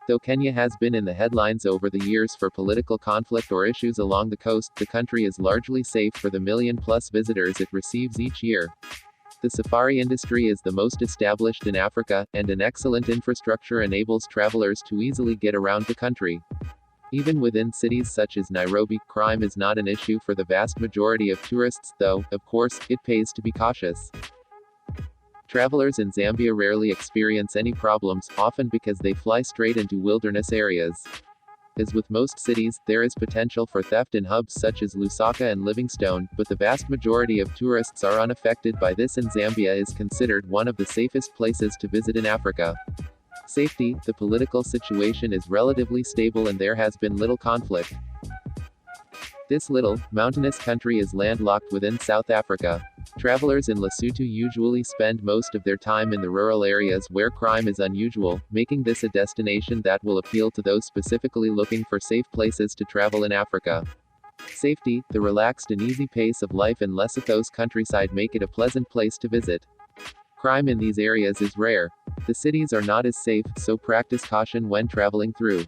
Though Kenya has been in the headlines over the years for political conflict or issues along the coast, the country is largely safe for the million-plus visitors it receives each year. The safari industry is the most established in Africa, and an excellent infrastructure enables travelers to easily get around the country. Even within cities such as Nairobi, crime is not an issue for the vast majority of tourists, though, of course, it pays to be cautious. Travelers in Zambia rarely experience any problems, often because they fly straight into wilderness areas. As with most cities, there is potential for theft in hubs such as Lusaka and Livingstone, but the vast majority of tourists are unaffected by this, and Zambia is considered one of the safest places to visit in Africa. Safety: the political situation is relatively stable and there has been little conflict. This little, mountainous country is landlocked within South Africa. Travelers in Lesotho usually spend most of their time in the rural areas where crime is unusual, making this a destination that will appeal to those specifically looking for safe places to travel in Africa. Safety: the relaxed and easy pace of life in Lesotho's countryside make it a pleasant place to visit. Crime in these areas is rare. The cities are not as safe, so practice caution when traveling through.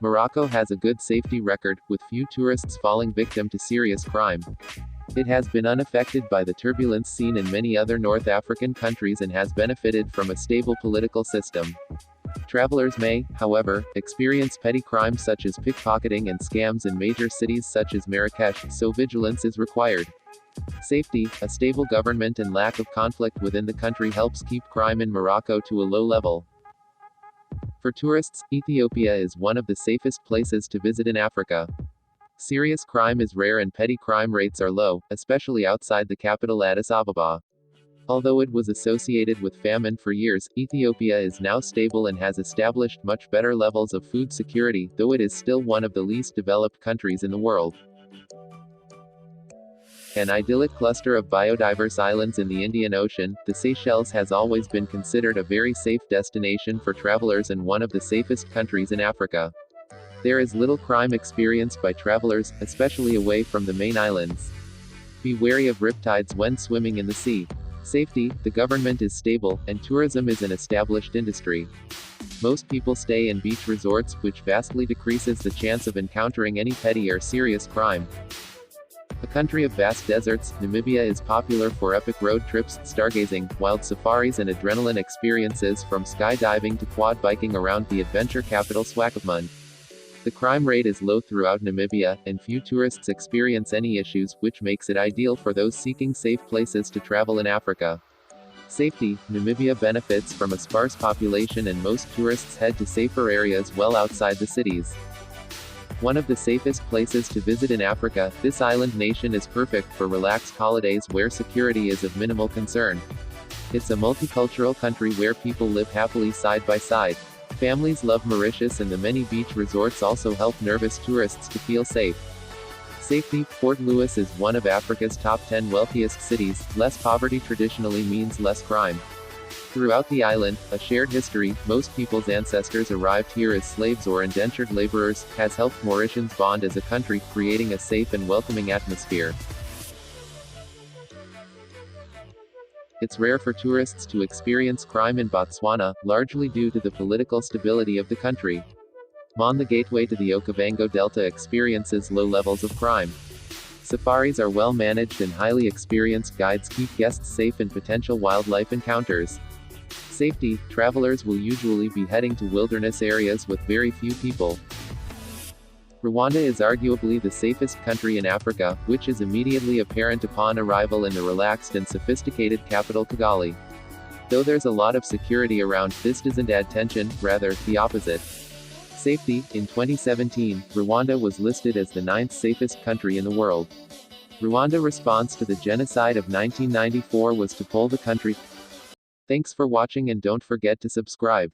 Morocco has a good safety record, with few tourists falling victim to serious crime. It has been unaffected by the turbulence seen in many other North African countries and has benefited from a stable political system. Travelers may, however, experience petty crimes such as pickpocketing and scams in major cities such as Marrakesh, so vigilance is required. Safety: a stable government and lack of conflict within the country helps keep crime in Morocco to a low level. For tourists, Ethiopia is one of the safest places to visit in Africa. Serious crime is rare and petty crime rates are low, especially outside the capital Addis Ababa. Although it was associated with famine for years, Ethiopia is now stable and has established much better levels of food security, though it is still one of the least developed countries in the world. An idyllic cluster of biodiverse islands in the Indian Ocean, the Seychelles has always been considered a very safe destination for travelers and one of the safest countries in Africa. There is little crime experienced by travelers, especially away from the main islands. Be wary of riptides when swimming in the sea. Safety: the government is stable, and tourism is an established industry. Most people stay in beach resorts, which vastly decreases the chance of encountering any petty or serious crime. A country of vast deserts, Namibia is popular for epic road trips, stargazing, wild safaris and adrenaline experiences from skydiving to quad biking around the adventure capital Swakopmund. The crime rate is low throughout Namibia, and few tourists experience any issues, which makes it ideal for those seeking safe places to travel in Africa. Safety: Namibia benefits from a sparse population and most tourists head to safer areas well outside the cities. One of the safest places to visit in Africa, this island nation is perfect for relaxed holidays where security is of minimal concern. It's a multicultural country where people live happily side by side. Families love Mauritius, and the many beach resorts also help nervous tourists to feel safe. Safety: Port Louis is one of Africa's top 10 wealthiest cities. Less poverty traditionally means less crime. Throughout the island, a shared history, most people's ancestors arrived here as slaves or indentured laborers, has helped Mauritians bond as a country, creating a safe and welcoming atmosphere. It's rare for tourists to experience crime in Botswana, largely due to the political stability of the country. Mon, the gateway to the Okavango Delta, experiences low levels of crime. Safaris are well managed and highly experienced guides keep guests safe in potential wildlife encounters. Safety: travelers will usually be heading to wilderness areas with very few people. Rwanda is arguably the safest country in Africa, which is immediately apparent upon arrival in the relaxed and sophisticated capital Kigali. Though there's a lot of security around, this doesn't add tension, rather, the opposite. Safety: in 2017, Rwanda was listed as the 9th safest country in the world. Rwanda's response to the genocide of 1994 was to pull the country. Thanks for watching and don't forget to subscribe.